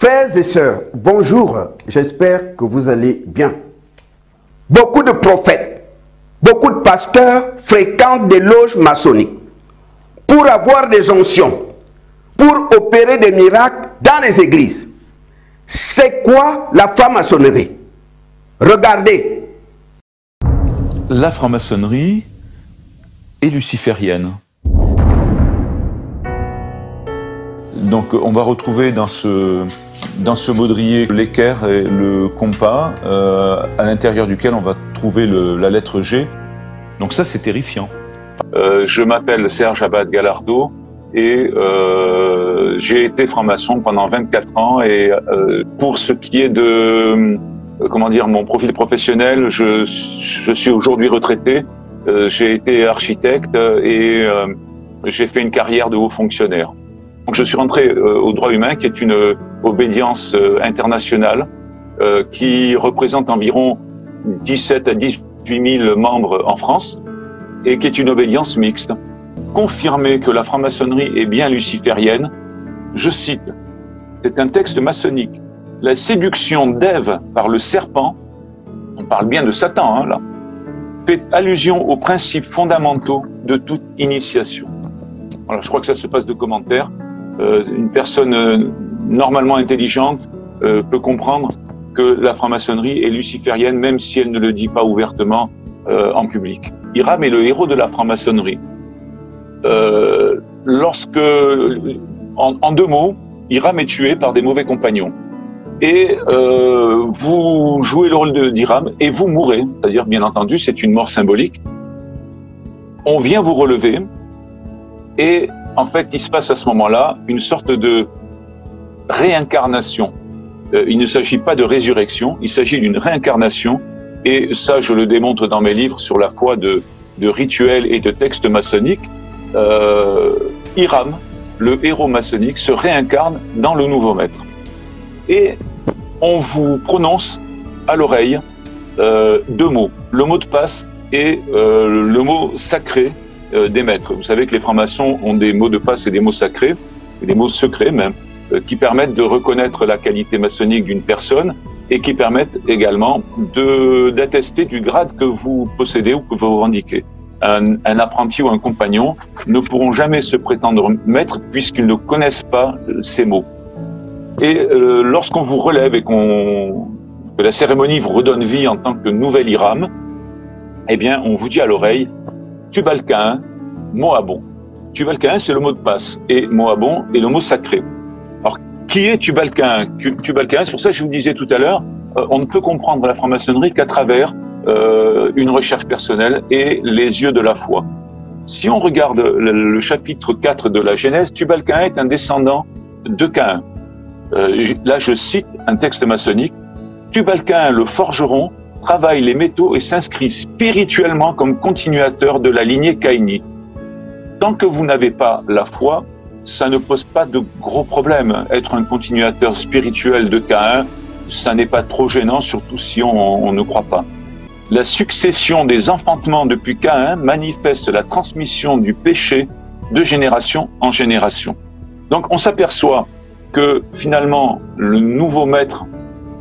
Frères et sœurs, bonjour, j'espère que vous allez bien. Beaucoup de prophètes, beaucoup de pasteurs fréquentent des loges maçonniques pour avoir des onctions, pour opérer des miracles dans les églises. C'est quoi la franc-maçonnerie? Regardez. La franc-maçonnerie est luciférienne. Donc on va retrouver dans ce baudrier l'équerre et le compas, à l'intérieur duquel on va trouver la lettre G. Donc ça, c'est terrifiant. Je m'appelle Serge Abad Gallardo et j'ai été franc-maçon pendant 24 ans. Et pour ce qui est de mon profil professionnel, je suis aujourd'hui retraité. J'ai été architecte et j'ai fait une carrière de haut fonctionnaire. Donc je suis rentré au droit humain, qui est une obédience internationale qui représente environ 17 à 18 000 membres en France et qui est une obédience mixte. Confirmer que la franc-maçonnerie est bien luciférienne, je cite, c'est un texte maçonnique. La séduction d'Ève par le serpent, on parle bien de Satan là, fait allusion aux principes fondamentaux de toute initiation. Voilà, je crois que ça se passe de commentaires. Une personne normalement intelligente peut comprendre que la franc-maçonnerie est luciférienne, même si elle ne le dit pas ouvertement en public. Hiram est le héros de la franc-maçonnerie. En deux mots, Hiram est tué par des mauvais compagnons. Et vous jouez le rôle d'Hiram et vous mourrez. C'est-à-dire, bien entendu, c'est une mort symbolique. On vient vous relever et en fait, il se passe à ce moment-là une sorte de réincarnation. Il ne s'agit pas de résurrection, il s'agit d'une réincarnation. Et ça, je le démontre dans mes livres sur la foi de rituels et de textes maçonniques. Hiram, le héros maçonnique, se réincarne dans le nouveau maître. Et on vous prononce à l'oreille deux mots, le mot de passe et le mot sacré des maîtres. Vous savez que les francs-maçons ont des mots de passe et des mots sacrés, et des mots secrets même, qui permettent de reconnaître la qualité maçonnique d'une personne et qui permettent également d'attester du grade que vous possédez ou que vous revendiquez. Un apprenti ou un compagnon ne pourront jamais se prétendre maître puisqu'ils ne connaissent pas ces mots. Et lorsqu'on vous relève et que la cérémonie vous redonne vie en tant que nouvel Hiram, eh bien, on vous dit à l'oreille Tubal-Caïn, Moabon. Tubal-Caïn, c'est le mot de passe, et Moabon est le mot sacré. Alors, qui est Tubal-Caïn? Tubal-Caïn, c'est pour ça que je vous disais tout à l'heure, on ne peut comprendre la franc-maçonnerie qu'à travers une recherche personnelle et les yeux de la foi. Si on regarde le chapitre 4 de la Genèse, Tubal-Caïn est un descendant de Caïn. Là, je cite un texte maçonnique. Tubal-Caïn, le forgeron, travaille les métaux et s'inscrit spirituellement comme continuateur de la lignée caïnite. Tant que vous n'avez pas la foi, ça ne pose pas de gros problèmes. Être un continuateur spirituel de Caïn, ça n'est pas trop gênant, surtout si on ne croit pas. La succession des enfantements depuis Caïn manifeste la transmission du péché de génération en génération. Donc on s'aperçoit que finalement le nouveau maître,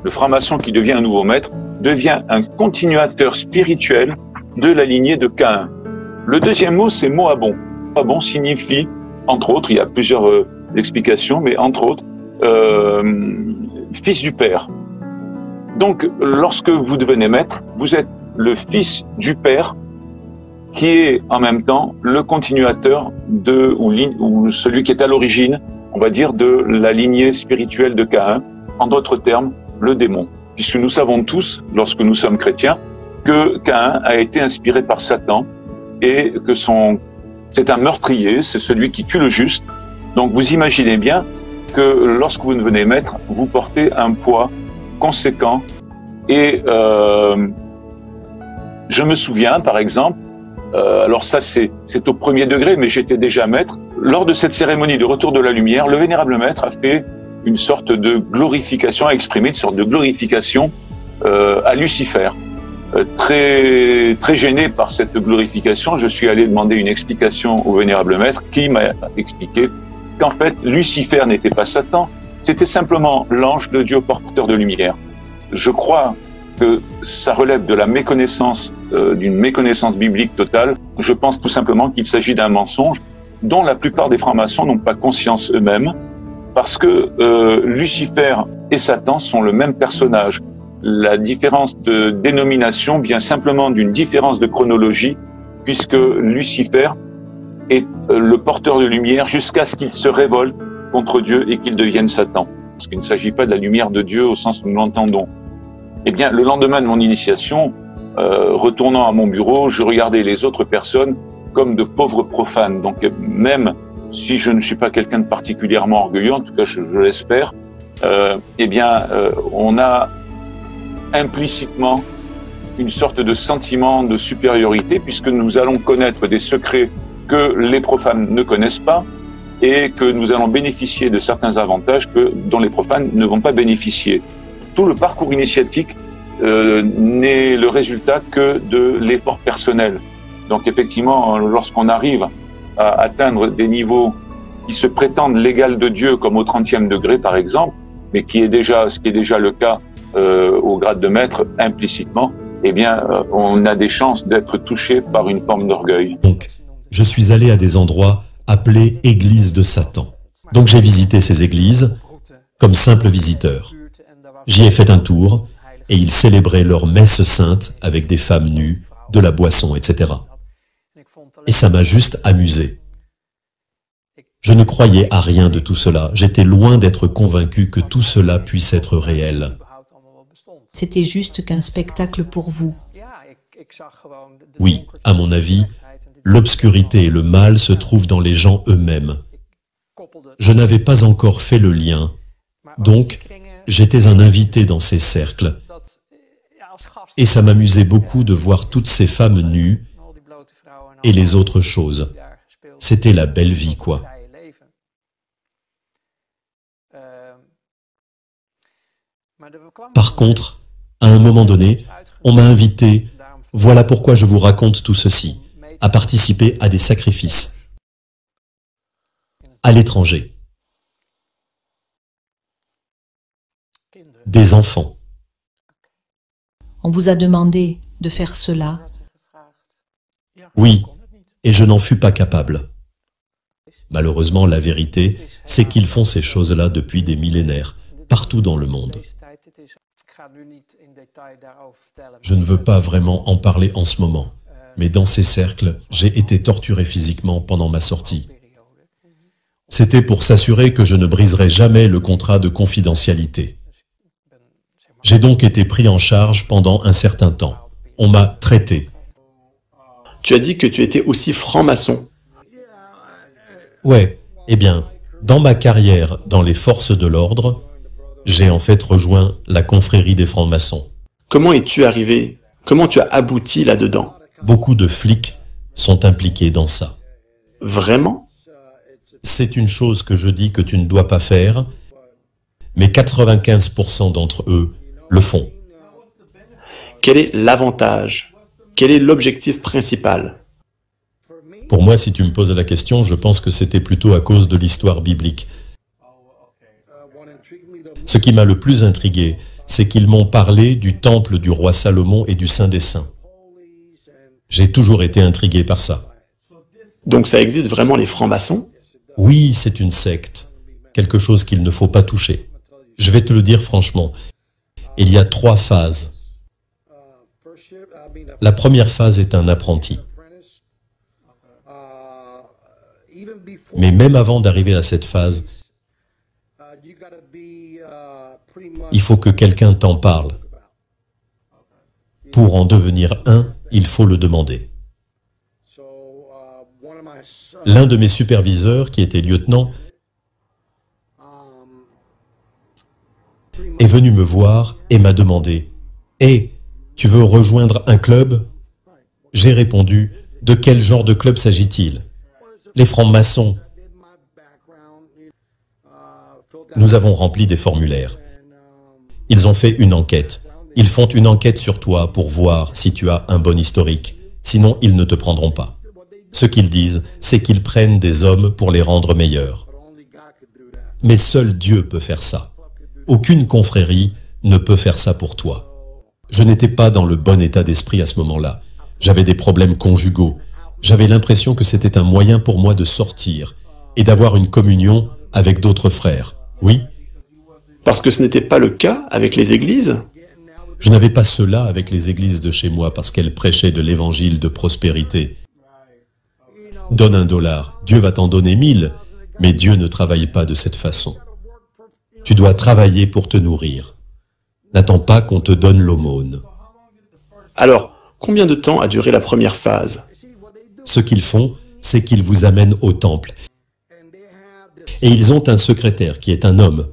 le franc-maçon qui devient un nouveau maître, devient un continuateur spirituel de la lignée de Caïn. Le deuxième mot, c'est Moabon. Moabon signifie, entre autres, il y a plusieurs explications, mais entre autres, fils du Père. Donc, lorsque vous devenez maître, vous êtes le fils du Père qui est en même temps le continuateur ou celui qui est à l'origine, on va dire, de la lignée spirituelle de Caïn, en d'autres termes, le démon. Puisque nous savons tous, lorsque nous sommes chrétiens, que Caïn a été inspiré par Satan et que c'est un meurtrier, c'est celui qui tue le juste. Donc vous imaginez bien que lorsque vous devenez maître, vous portez un poids conséquent. Et je me souviens, par exemple, alors ça c'est au premier degré, mais j'étais déjà maître. Lors de cette cérémonie de retour de la lumière, le vénérable maître a fait une sorte de glorification, a exprimé une sorte de glorification à Lucifer. Très gêné par cette glorification, je suis allé demander une explication au vénérable maître qui m'a expliqué qu'en fait Lucifer n'était pas Satan, C'était simplement l'ange de Dieu porteur de lumière. Je crois que ça relève de la méconnaissance, d'une méconnaissance biblique totale. Je pense tout simplement qu'il s'agit d'un mensonge dont la plupart des francs-maçons n'ont pas conscience eux-mêmes, parce que Lucifer et Satan sont le même personnage. La différence de dénomination vient simplement d'une différence de chronologie, puisque Lucifer est le porteur de lumière jusqu'à ce qu'il se révolte contre Dieu et qu'il devienne Satan. Parce qu'il ne s'agit pas de la lumière de Dieu au sens où nous l'entendons. Eh bien, le lendemain de mon initiation, retournant à mon bureau, je regardais les autres personnes comme de pauvres profanes. Donc, même si je ne suis pas quelqu'un de particulièrement orgueilleux, en tout cas je l'espère, on a implicitement une sorte de sentiment de supériorité, puisque nous allons connaître des secrets que les profanes ne connaissent pas, et que nous allons bénéficier de certains avantages dont les profanes ne vont pas bénéficier. Tout le parcours initiatique n'est le résultat que de l'effort personnel. Donc effectivement, lorsqu'on arrive à atteindre des niveaux qui se prétendent l'égal de Dieu, comme au 30e degré par exemple, mais ce qui est déjà le cas au grade de maître implicitement, eh bien on a des chances d'être touché par une forme d'orgueil. Donc, je suis allé à des endroits appelés églises de Satan. Donc j'ai visité ces églises comme simple visiteur. J'y ai fait un tour et ils célébraient leur messe sainte avec des femmes nues, de la boisson, etc. Et ça m'a juste amusé. Je ne croyais à rien de tout cela. J'étais loin d'être convaincu que tout cela puisse être réel. C'était juste qu'un spectacle pour vous. Oui, à mon avis, l'obscurité et le mal se trouvent dans les gens eux-mêmes. Je n'avais pas encore fait le lien, donc j'étais un invité dans ces cercles. Et ça m'amusait beaucoup de voir toutes ces femmes nues et les autres choses. C'était la belle vie, quoi. Par contre, à un moment donné, on m'a invité, voilà pourquoi je vous raconte tout ceci, à participer à des sacrifices à l'étranger. Des enfants. On vous a demandé de faire cela. Oui, et je n'en fus pas capable. Malheureusement, la vérité, c'est qu'ils font ces choses-là depuis des millénaires, partout dans le monde. Je ne veux pas vraiment en parler en ce moment, mais dans ces cercles, j'ai été torturé physiquement pendant ma sortie. C'était pour s'assurer que je ne briserais jamais le contrat de confidentialité. J'ai donc été pris en charge pendant un certain temps. On m'a traité. Tu as dit que tu étais aussi franc-maçon. Ouais, eh bien, dans ma carrière dans les forces de l'ordre, j'ai en fait rejoint la confrérie des francs-maçons. Comment es-tu arrivé? Comment tu as abouti là-dedans? Beaucoup de flics sont impliqués dans ça. Vraiment? C'est une chose que je dis que tu ne dois pas faire, mais 95% d'entre eux le font. Quel est l'avantage? Quel est l'objectif principal? Pour moi, si tu me poses la question, je pense que c'était plutôt à cause de l'histoire biblique. Ce qui m'a le plus intrigué, c'est qu'ils m'ont parlé du temple du roi Salomon et du Saint des Saints. J'ai toujours été intrigué par ça. Donc ça existe vraiment les francs-maçons? Oui, c'est une secte, quelque chose qu'il ne faut pas toucher. Je vais te le dire franchement, il y a 3 phases. La première phase est un apprenti. Mais même avant d'arriver à cette phase, il faut que quelqu'un t'en parle. Pour en devenir un, il faut le demander. L'un de mes superviseurs, qui était lieutenant, est venu me voir et m'a demandé « Hé, tu veux rejoindre un club ?» J'ai répondu « De quel genre de club s'agit-il » ? Les francs-maçons. Nous avons rempli des formulaires. Ils ont fait une enquête. Ils font une enquête sur toi pour voir si tu as un bon historique. Sinon, ils ne te prendront pas. Ce qu'ils disent, c'est qu'ils prennent des hommes pour les rendre meilleurs. Mais seul Dieu peut faire ça. Aucune confrérie ne peut faire ça pour toi. Je n'étais pas dans le bon état d'esprit à ce moment-là. J'avais des problèmes conjugaux. J'avais l'impression que c'était un moyen pour moi de sortir et d'avoir une communion avec d'autres frères. Oui. Parce que ce n'était pas le cas avec les églises? Je n'avais pas cela avec les églises de chez moi parce qu'elles prêchaient de l'évangile de prospérité. Donne $1, Dieu va t'en donner 1000, mais Dieu ne travaille pas de cette façon. Tu dois travailler pour te nourrir. N'attends pas qu'on te donne l'aumône. Alors, combien de temps a duré la première phase? Ce qu'ils font, c'est qu'ils vous amènent au temple. Et ils ont un secrétaire qui est un homme.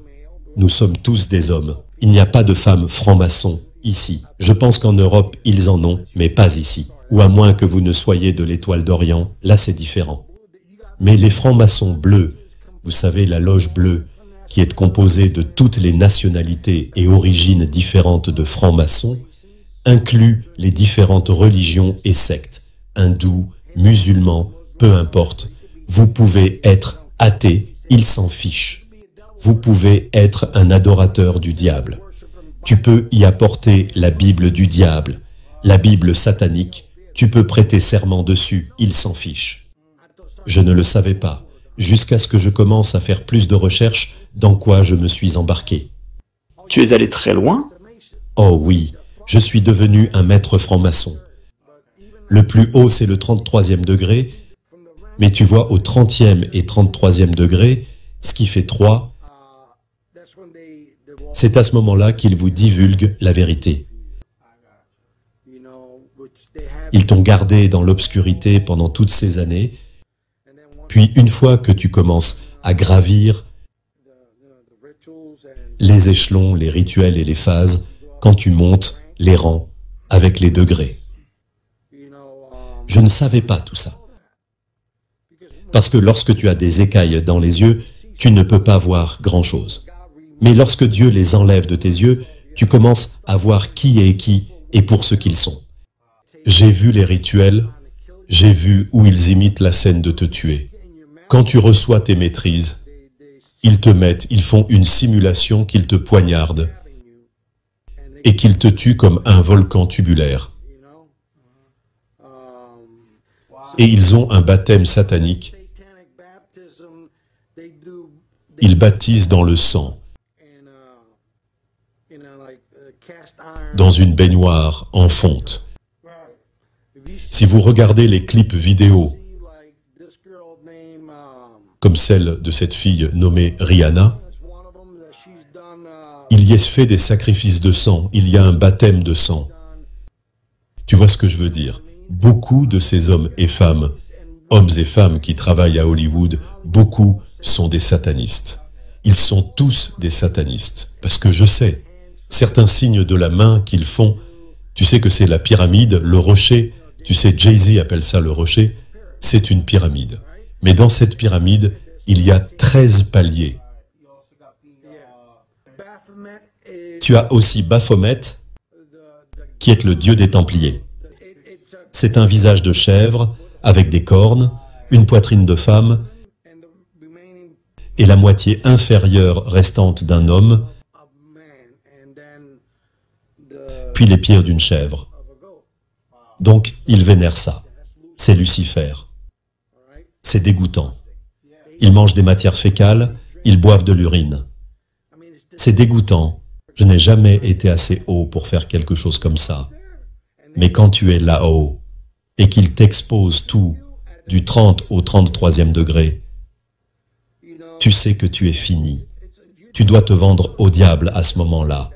Nous sommes tous des hommes. Il n'y a pas de femmes francs-maçons ici. Je pense qu'en Europe, ils en ont, mais pas ici. Ou à moins que vous ne soyez de l'Étoile d'Orient, là c'est différent. Mais les francs-maçons bleus, vous savez, la loge bleue, qui est composée de toutes les nationalités et origines différentes de francs-maçons, inclut les différentes religions et sectes, hindous, musulmans, peu importe. Vous pouvez être athée, ils s'en fichent. Vous pouvez être un adorateur du diable. Tu peux y apporter la Bible du diable, la Bible satanique, tu peux prêter serment dessus, ils s'en fichent. Je ne le savais pas, jusqu'à ce que je commence à faire plus de recherches dans quoi je me suis embarqué. Tu es allé très loin? Oh oui, je suis devenu un maître franc-maçon. Le plus haut, c'est le 33e degré, mais tu vois, au 30e et 33e degré, ce qui fait 3, c'est à ce moment-là qu'ils vous divulguent la vérité. Ils t'ont gardé dans l'obscurité pendant toutes ces années, puis une fois que tu commences à gravir les échelons, les rituels et les phases, quand tu montes les rangs avec les degrés. Je ne savais pas tout ça. Parce que lorsque tu as des écailles dans les yeux, tu ne peux pas voir grand-chose. Mais lorsque Dieu les enlève de tes yeux, tu commences à voir qui est qui et pour ce qu'ils sont. J'ai vu les rituels, j'ai vu où ils imitent la scène de te tuer. Quand tu reçois tes maîtrises, ils font une simulation qu'ils te poignardent et qu'ils te tuent comme un volcan tubulaire. Et ils ont un baptême satanique. Ils baptisent dans le sang, dans une baignoire en fonte. Si vous regardez les clips vidéo, comme celle de cette fille nommée Rihanna, il y est fait des sacrifices de sang, il y a un baptême de sang. Tu vois ce que je veux dire? Beaucoup de ces hommes et femmes qui travaillent à Hollywood, beaucoup sont des satanistes. Ils sont tous des satanistes, parce que je sais, certains signes de la main qu'ils font, tu sais que c'est la pyramide, le rocher, tu sais, Jay-Z appelle ça le rocher, c'est une pyramide. Mais dans cette pyramide, il y a 13 paliers. Tu as aussi Baphomet, qui est le dieu des Templiers. C'est un visage de chèvre, avec des cornes, une poitrine de femme, et la moitié inférieure restante d'un homme, puis les pieds d'une chèvre. Donc, ils vénèrent ça. C'est Lucifer. C'est dégoûtant. Ils mangent des matières fécales, ils boivent de l'urine. C'est dégoûtant. Je n'ai jamais été assez haut pour faire quelque chose comme ça. Mais quand tu es là-haut, et qu'ils t'exposent tout, du 30 au 33e degré, tu sais que tu es fini. Tu dois te vendre au diable à ce moment-là.